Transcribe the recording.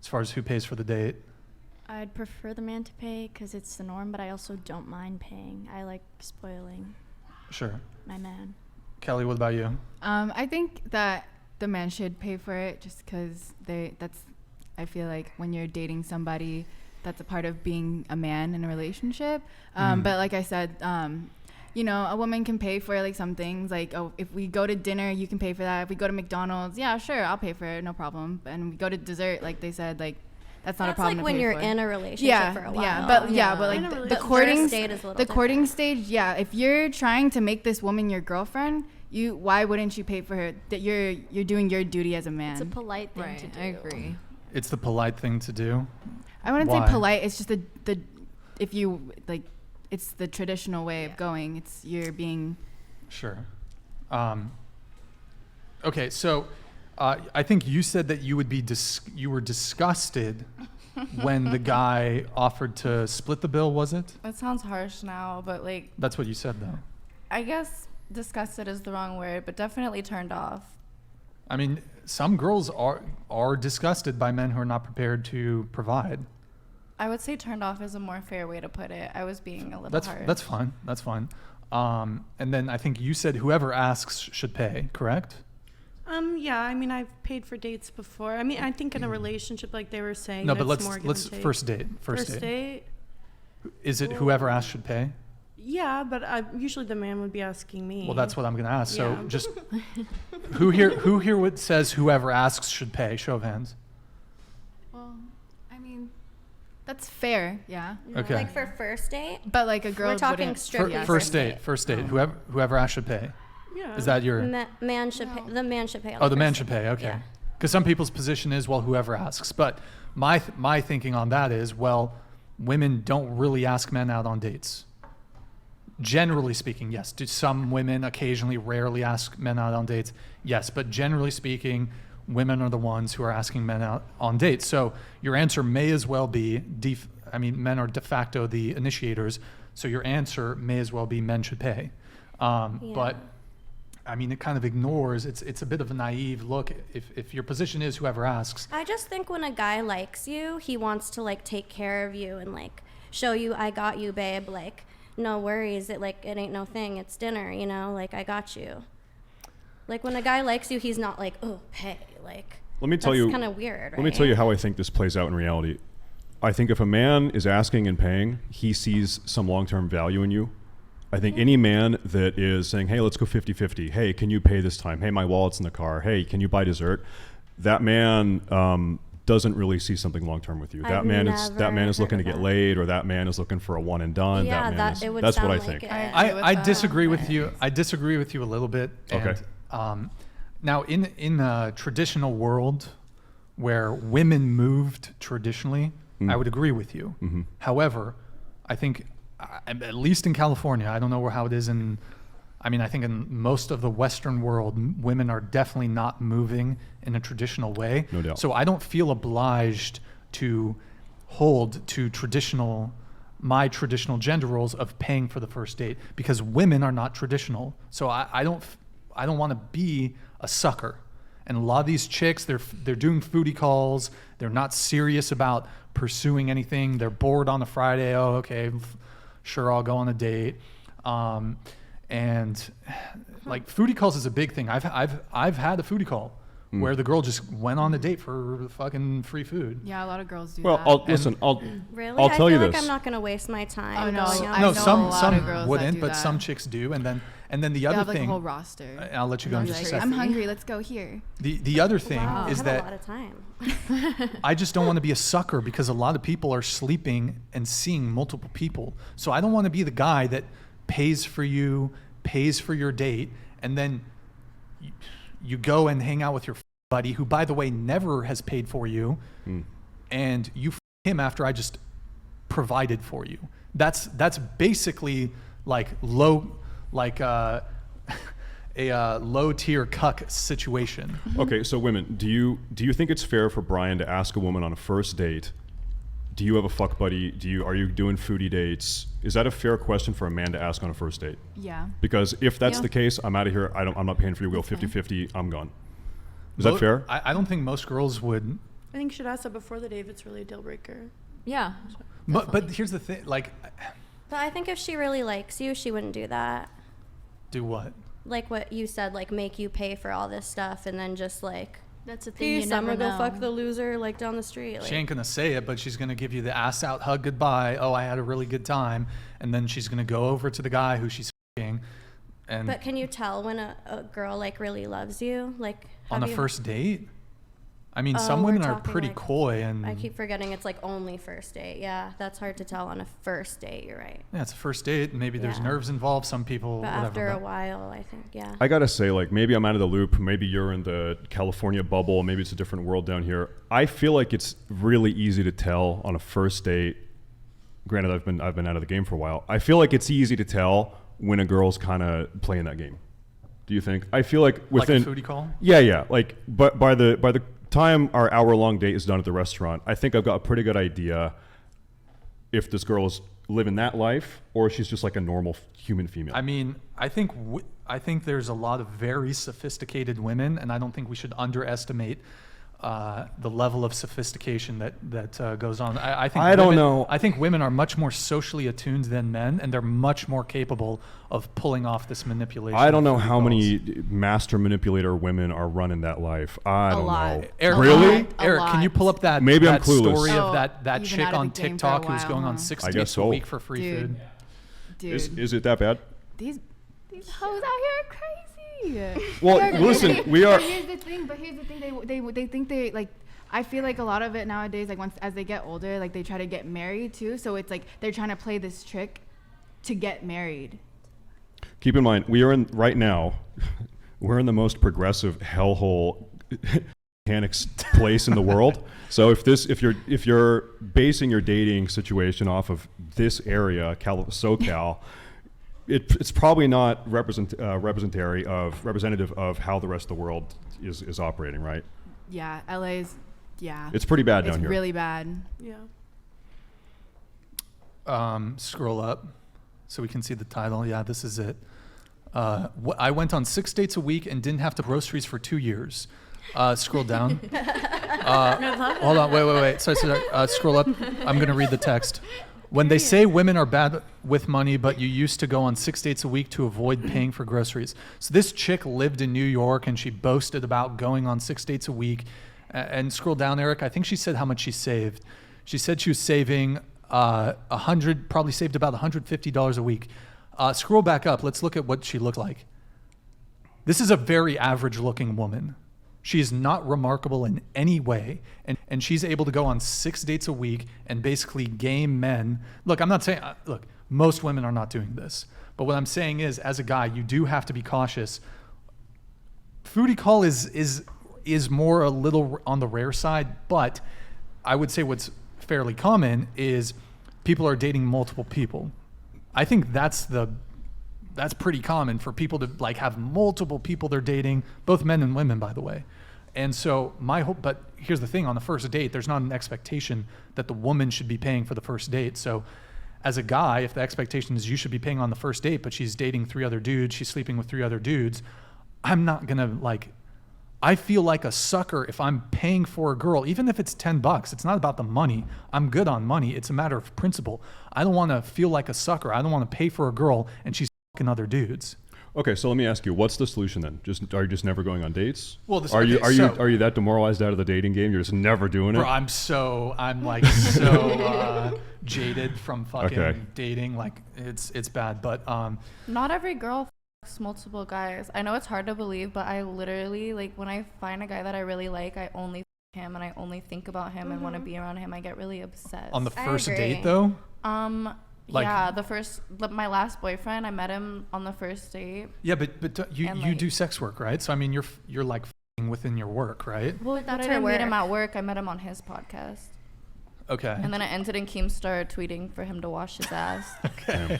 as far as who pays for the date? I'd prefer the man to pay because it's the norm, but I also don't mind paying. I like spoiling Sure. my man. Kelly, what about you? I think that the man should pay for it just because I feel like when you're dating somebody, that's a part of being a man in a relationship. But like I said, you know, a woman can pay for like some things. Like, oh, if we go to dinner, you can pay for that. If we go to McDonald's, yeah, sure, I'll pay for it, no problem. And we go to dessert, like they said, like that's not a problem. That's like to when pay you're for. in a relationship for a while. But like the courting stage, yeah. If you're trying to make this woman your girlfriend, why wouldn't you pay for her? That you're doing your duty as a man. It's a polite thing to do. I agree. It's the polite thing to do. I wouldn't Why? say polite. It's just the if you like, it's the traditional way of going. It's you're being. Sure. Okay, so I think you said that you would be you were disgusted when the guy offered to split the bill. Was it? That sounds harsh now, but like That's what you said, though. I guess disgusted is the wrong word, but definitely turned off. I mean, some girls are disgusted by men who are not prepared to provide. I would say turned off is a more fair way to put it. I was being a little harsh. That's fine. That's fine. And then I think you said whoever asks should pay, correct? Yeah, I mean, I've paid for dates before. I mean, I think in a relationship, like they were saying, No, that but it's more let's give and take. first date. First date. Is it whoever asks should pay? Yeah, but usually the man would be asking me. Well, that's what I'm going to ask. Yeah. So just who here says whoever asks should pay? Show of hands. Well, I mean, that's fair, yeah. Okay. Like for first date? But like a girl, We're talking wouldn't- strictly yeah. First date. Whoever asks should pay. Yeah. Is that your? Man should pay. The man should pay. On Oh, the man first should date. pay. Okay. Yeah. Because some people's position is, well, whoever asks. But my thinking on that is, well, women don't really ask men out on dates. Generally speaking, yes. Do some women occasionally, rarely ask men out on dates? Yes. But generally speaking, women are the ones who are asking men out on dates. So your answer may as well be, men are de facto the initiators. So your answer may as well be men should pay. But I mean, it kind of ignores, it's a bit of a naive look. If your position is whoever asks. I just think when a guy likes you, he wants to like take care of you and like show you, I got you, babe. Like, no worries. It ain't no thing. It's dinner, you know, like I got you. Like when a guy likes you, he's not like, oh, pay. Like, let me tell you, that's kind of weird, right? Let me tell you how I think this plays out in reality. I think if a man is asking and paying, he sees some long-term value in you. I think any man that is saying, hey, let's go 50-50. Hey, can you pay this time? Hey, my wallet's in the car. Hey, can you buy dessert? That man doesn't really see something long-term with you. That man is looking to get laid, or that man is looking for a one and done. Yeah, that's it would what sound I like think. it. I disagree with you. I disagree with you a little bit. Okay. And, now, in a traditional world where women moved traditionally, I would agree with you. Mm-hmm. However, I think, at least in California, I don't know how it is I think in most of the Western world, women are definitely not moving in a traditional way. No doubt. So I don't feel obliged to hold to my traditional gender roles of paying for the first date, because women are not traditional. So I don't want to be a sucker. And a lot of these chicks, they're doing foodie calls. They're not serious about pursuing anything. They're bored on a Friday. Oh, okay, sure, I'll go on a date. And like foodie calls is a big thing. I've had a foodie call where the girl just went on a date for fucking free food. Yeah, a lot of girls do Well, that. Really? I'll tell you I feel this. like I'm not going to waste my time. Oh, no. going out. I No, know some a lot of girls that wouldn't, do but that. some chicks do. And then the They other have like thing, a whole roster. I'll let you go in They're just a like, second. I'm hungry. Let's go here. The other thing Wow, is I have that a lot of time. I just don't want to be a sucker, because a lot of people are sleeping and seeing multiple people. So I don't want to be the guy that pays for you, pays for your date, and then you go and hang out with your buddy who, by the way, never has paid for you, and you him after I just provided for you. That's basically like a low tier cuck situation. Okay, so women, do you think it's fair for Brian to ask a woman on a first date, do you have a fuck buddy? Are you doing foodie dates? Is that a fair question for a man to ask on a first date? Yeah. Because if that's Yeah. the case, I'm out of here. I'm not paying for you. We'll go 50-50. I'm gone. Is that fair? I don't think most girls would I think you should ask that before the date if it's really a deal breaker. Yeah. But here's the thing, like, But I think if she really likes you, she wouldn't do that. do what? Like what you said, like make you pay for all this stuff and then just like, That's the thing. peace, You I'm never gonna know. go fuck the loser like down the street. Like, She ain't gonna say it, but she's gonna give you the ass out hug goodbye. Oh, I had a really good time, and then she's gonna go over to the guy who she's f***ing, and but can you tell when a girl like really loves you? Like on have a you- first date. I mean, Oh, some we're women are talking, pretty like- coy, and I keep forgetting it's like only first date. Yeah, that's hard to tell on a first date. You're right. yeah, it's a first date. Maybe there's Yeah. nerves involved. Some people, But whatever. after a but- while, I think, yeah. I gotta say, like, maybe I'm out of the loop. Maybe you're in the California bubble. Maybe it's a different world down here. I feel like it's really easy to tell on a first date. Granted, I've been out of the game for a while. I feel like it's easy to tell when a girl's kind of playing that game. Do you think? I feel like within like a foodie call. Yeah. Like, but by the time our hour-long date is done at the restaurant, I think I've got a pretty good idea if this girl is living that life or if she's just like a normal human female. I mean, I think there's a lot of very sophisticated women, and I don't think we should underestimate the level of sophistication that goes on. I think I don't women, know. I think women are much more socially attuned than men, and they're much more capable of pulling off this manipulation. I don't know of how foodie calls. many master manipulator women are running that life. I don't lot. know. Eric, Really? A Eric, can you lot. pull up that Maybe I'm that clueless. story of Oh, that you've been chick out of on the game for a TikTok who's while, going on huh? 6 I dates guess a so. week for free Dude. food? Dude, Is it that bad? these hoes out here are crazy. Well, They're listen, crazy. we are. But here's the thing. They think they like. I feel like a lot of it nowadays, like once as they get older, like they try to get married too. So it's like they're trying to play this trick to get married. Keep in mind, we are in right now. We're in the most progressive hellhole mechanics place in the world. So if you're basing your dating situation off of this area, SoCal, it's probably not representative of how the rest of the world is operating, right? Yeah, LA's. Yeah, It's pretty bad it's down here. really bad. Yeah. Scroll up so we can see the title. Yeah, this is it. I went on 6 dates a week and didn't have to groceries for 2 years. Scroll down. Hold on, wait. Sorry. Scroll up. I'm going to read the text. When they say women are bad with money, but you used to go on 6 dates a week to avoid paying for groceries. So this chick lived in New York and she boasted about going on 6 dates a week. And scroll down, Eric. I think she said how much she saved. She said she was saving probably saved about $150 a week. Scroll back up. Let's look at what she looked like. This is a very average looking woman. She is not remarkable in any way. And she's able to go on 6 dates a week and basically game men. Look, I'm not saying, most women are not doing this. But what I'm saying is, as a guy, you do have to be cautious. Foodie call is more a little on the rare side, but I would say what's fairly common is people are dating multiple people. I think that's pretty common for people to like have multiple people they're dating, both men and women, by the way. And so my hope, but here's the thing, on the first date, there's not an expectation that the woman should be paying for the first date. So as a guy, if the expectation is you should be paying on the first date, but she's dating 3 other dudes, she's sleeping with 3 other dudes, I'm not gonna I feel like a sucker if I'm paying for a girl, even if it's $10. It's not about the money. I'm good on money. It's a matter of principle. I don't want to feel like a sucker. I don't want to pay for a girl and she's fucking other dudes. Okay, so let me ask you, what's the solution then? Are you just never going on dates? Well, are you that demoralized out of the dating game? You're just never doing it? Bro, I'm so jaded from fucking dating. Like it's bad. But Not every girl fucks multiple guys. I know it's hard to believe, but I literally, like, when I find a guy that I really like, I only fuck him and I only think about him and want to be around him. I get really obsessed. on the I first agree. date though, Like- yeah, my last boyfriend, I met him on the first date. yeah, but you And, you like- do sex work, right? So I mean, you're like f***ing within your work, right? Well, but I That's her didn't meet him work. at work. I met him on his podcast. Okay. And then I ended in Keemstar tweeting for him to wash his ass. Okay.